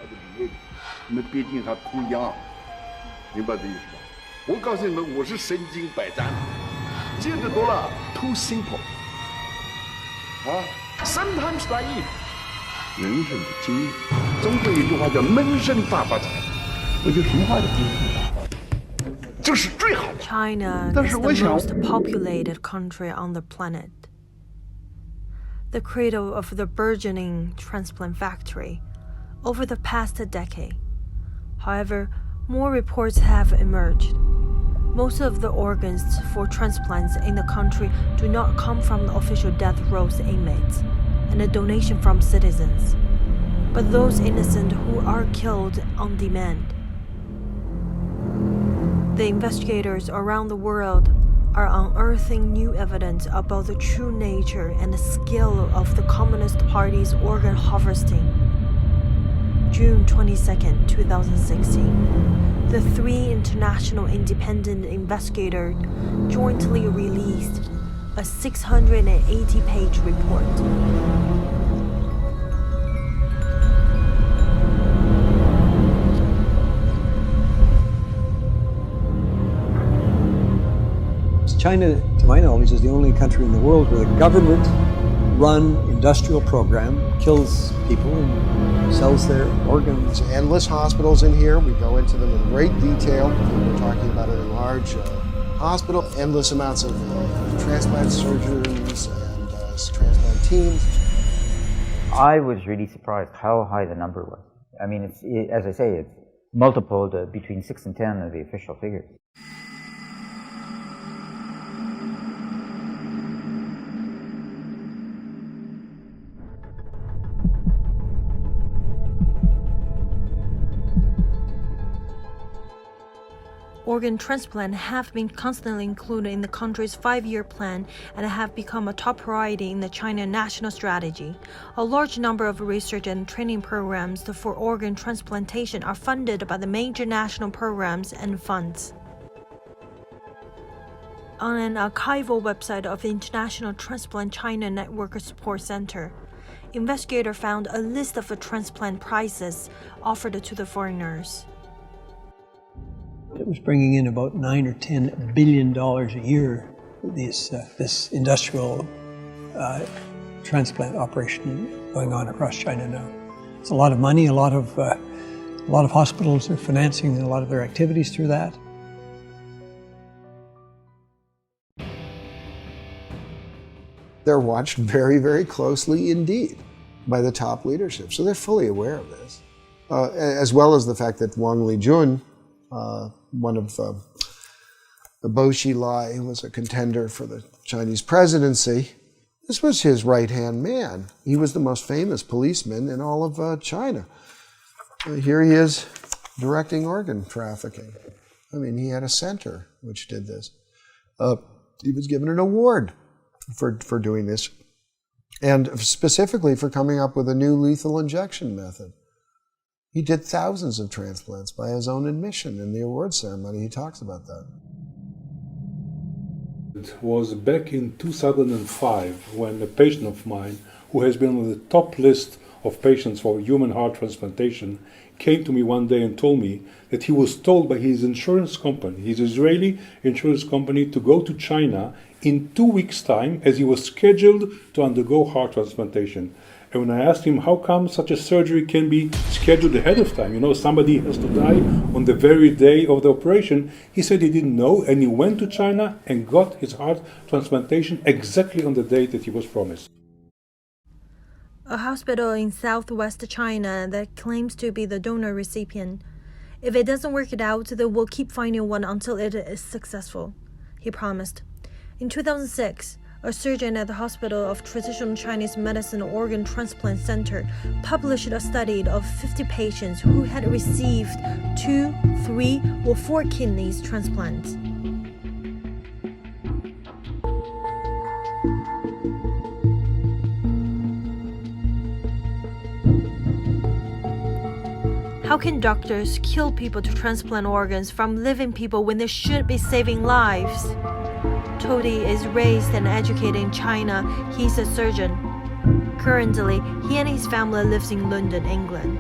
的理论，你们别听他图样，明白这意思吧？我告诉你们，我是身经百战，这个多了 too simple 啊 ，sometimes naive。人生的经历，中国有一句话叫“闷声大发财”，我就俗话讲，这是最好的。China is the most populated country on the planet. The cradle of the burgeoning transplant factory over the past decade. However, more reports have emerged. Most of the organs for transplants in the country do not come from the official death row inmates and a donation from citizens, but those innocent who are killed on demand. The investigators around the world are unearthing new evidence about the true nature and the skill of the Communist Party's organ harvesting. June 22, 2016, the three international independent investigators jointly released a 680-page report. China, to my knowledge, is the only country in the world where the government-run industrial program kills people and sells their organs. Endless hospitals in here. We go into them in great detail. We're talking about an enlarged hospital, endless amounts of transplant surgeons and transplant teams. I was really surprised how high the number was. I mean, as I say, it's multiple between 6 and 10 of the official figures. Organ transplant have been constantly included in the country's 5-year plan and have become a top priority in the China national strategy. A large number of research and training programs for organ transplantation are funded by the major national programs and funds. On an archival website of the International Transplant China Network Support Center, investigators found a list of the transplant prices offered to the foreigners. It was bringing in about $9 or $10 billion a year. This industrial transplant operation going on across China now. It's a lot of money. A lot of hospitals are financing a lot of their activities through that. They're watched very, very closely indeed by the top leadership, so they're fully aware of this, as well as the fact that Wang Lijun, one of the Bo Xilai, who was a contender for the Chinese presidency, this was his right-hand man. He was the most famous policeman in all of China. Here he is directing organ trafficking. I mean, he had a center which did this. He was given an award for doing this, and specifically for coming up with a new lethal injection method. He did thousands of transplants by his own admission. In the award ceremony, he talks about that. It was back in 2005 when a patient of mine, who has been on the top list of patients for human heart transplantation, came to me one day and told me that he was told by his insurance company, his Israeli insurance company, to go to China in 2 weeks' time, as he was scheduled to undergo heart transplantation. And when I asked him how come such a surgery can be scheduled ahead of time, you know, somebody has to die on the very day of the operation, he said he didn't know, and he went to China and got his heart transplantation exactly on the date that he was promised. A hospital in southwest China that claims to be the donor recipient. If it doesn't work it out, they will keep finding one until it is successful, he promised. In 2006, a surgeon at the Hospital of Traditional Chinese Medicine Organ Transplant Center published a study of 50 patients who had received 2, 3, or 4 kidneys transplants. How can doctors kill people to transplant organs from living people when they should be saving lives? Todi is raised and educated in China. He's a surgeon. Currently, he and his family lives in London, England.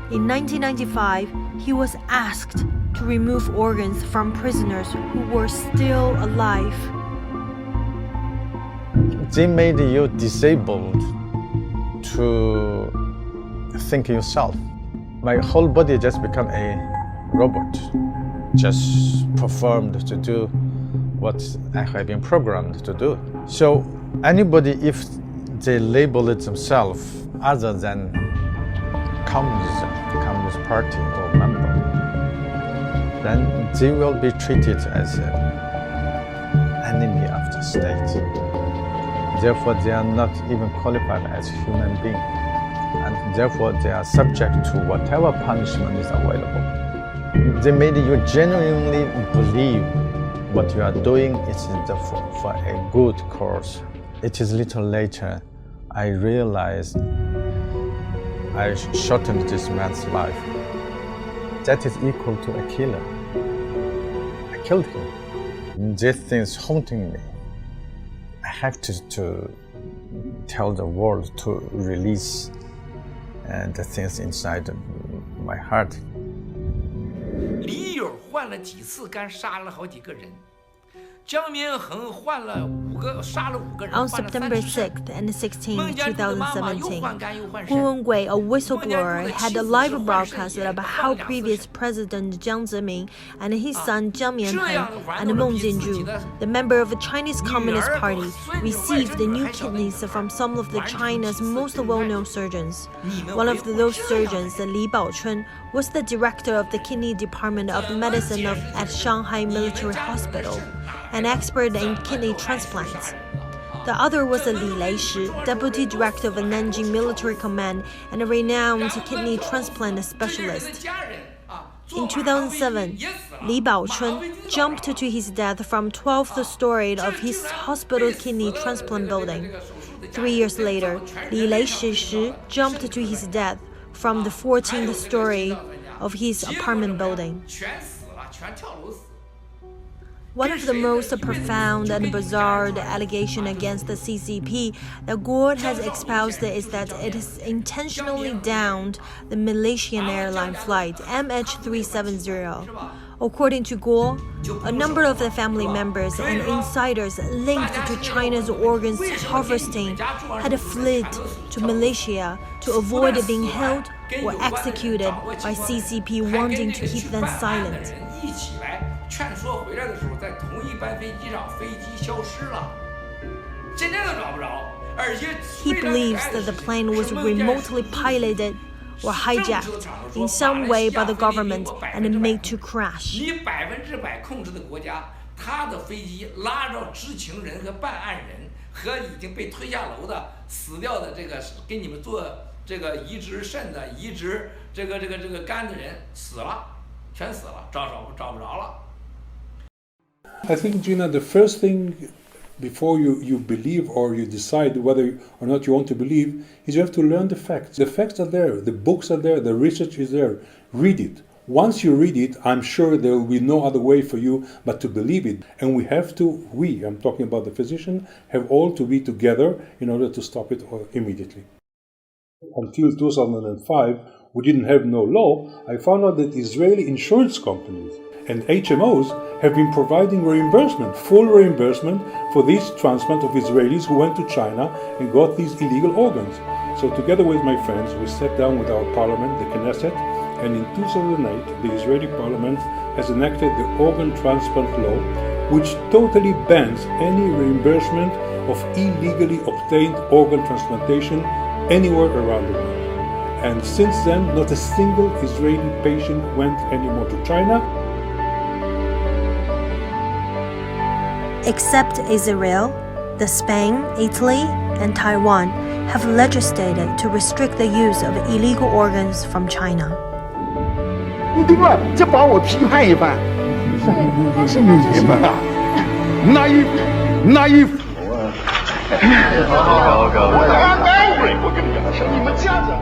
In 1995, he was asked to remove organs from prisoners who were still alive. They made you disabled to think yourself. My whole body just became a robot, just performed to do what I have been programmed to do. So anybody, if they label it themselves other than Communist Party or member, then they will be treated as an enemy of the state. Therefore, they are not even qualified as human beings, and therefore they are subject to whatever punishment is available. They made you genuinely believe what you are doing is for a good cause. It is little later I realized I shortened this man's life. That is equal to a killer. I killed him. This thing is haunting me. I have to tell the world to release the things inside my heart. 李友换了几次肝，杀了好几个人。江绵恒换了5个，杀了5个人。 On September 6th and 16th, 2017, Gu Wengui, a whistleblower, had a live broadcast about how previous President Jiang Zemin and his son Jiang Mianheng and Meng Jianzhu, the member of the Chinese Communist Party, received the new kidneys from some of China's most well-known surgeons. One of those surgeons, Li Baochun, was the director of the kidney department of medicine at Shanghai Military Hospital, an expert in kidney transplants. The other was Li Leishi, deputy director of the Nanjing Military Command and a renowned kidney transplant specialist. In 2007, Li Baochun jumped to his death from 12th story of his hospital kidney transplant building. 3 years later, Li Leishi jumped to his death from the 14th story of his apartment building. One of the most profound and bizarre allegations against the CCP that Guo has espoused is that it has intentionally downed the Malaysian Airlines Flight MH370. According to Guo, a number of the family members and insiders linked to China's organs harvesting had fled to Malaysia to avoid being held or executed by CCP wanting to keep them silent. 劝说回来的时候，在同一班飞机上，飞机消失了，现在都找不着，而且 He believes that the plane was remotely piloted or hijacked in some way by the government and made to crash. 你100%控制的国家，他的飞机拉着知情人和办案人和已经被推下楼的死掉的这个给你们做这个移植肾的、移植这个肝的人死了，全死了，找不着了。 I think, Gina, the first thing before you believe or you decide whether or not you want to believe is you have to learn the facts. The facts are there, the books are there, the research is there. Read it. Once you read it, I'm sure there will be no other way for you but to believe it. And we have to, I'm talking about the physician, have all to be together in order to stop it immediately. Until 2005, we didn't have no law. I found out that Israeli insurance companies and HMOs have been providing reimbursement, full reimbursement for this transplant of Israelis who went to China and got these illegal organs. So together with my friends, we sat down with our parliament, the Knesset, and in 2008, the Israeli parliament has enacted the organ transplant law, which totally bans any reimbursement of illegally obtained organ transplantation anywhere around the world. And since then, not a single Israeli patient went anymore to China. Except Israel, Spain, Italy, and Taiwan have legislated to restrict the use of illegal organs from China. 你对吧？这把我批判一番。是你们啊，拿衣服。好。我跟你讲，是你们这样子。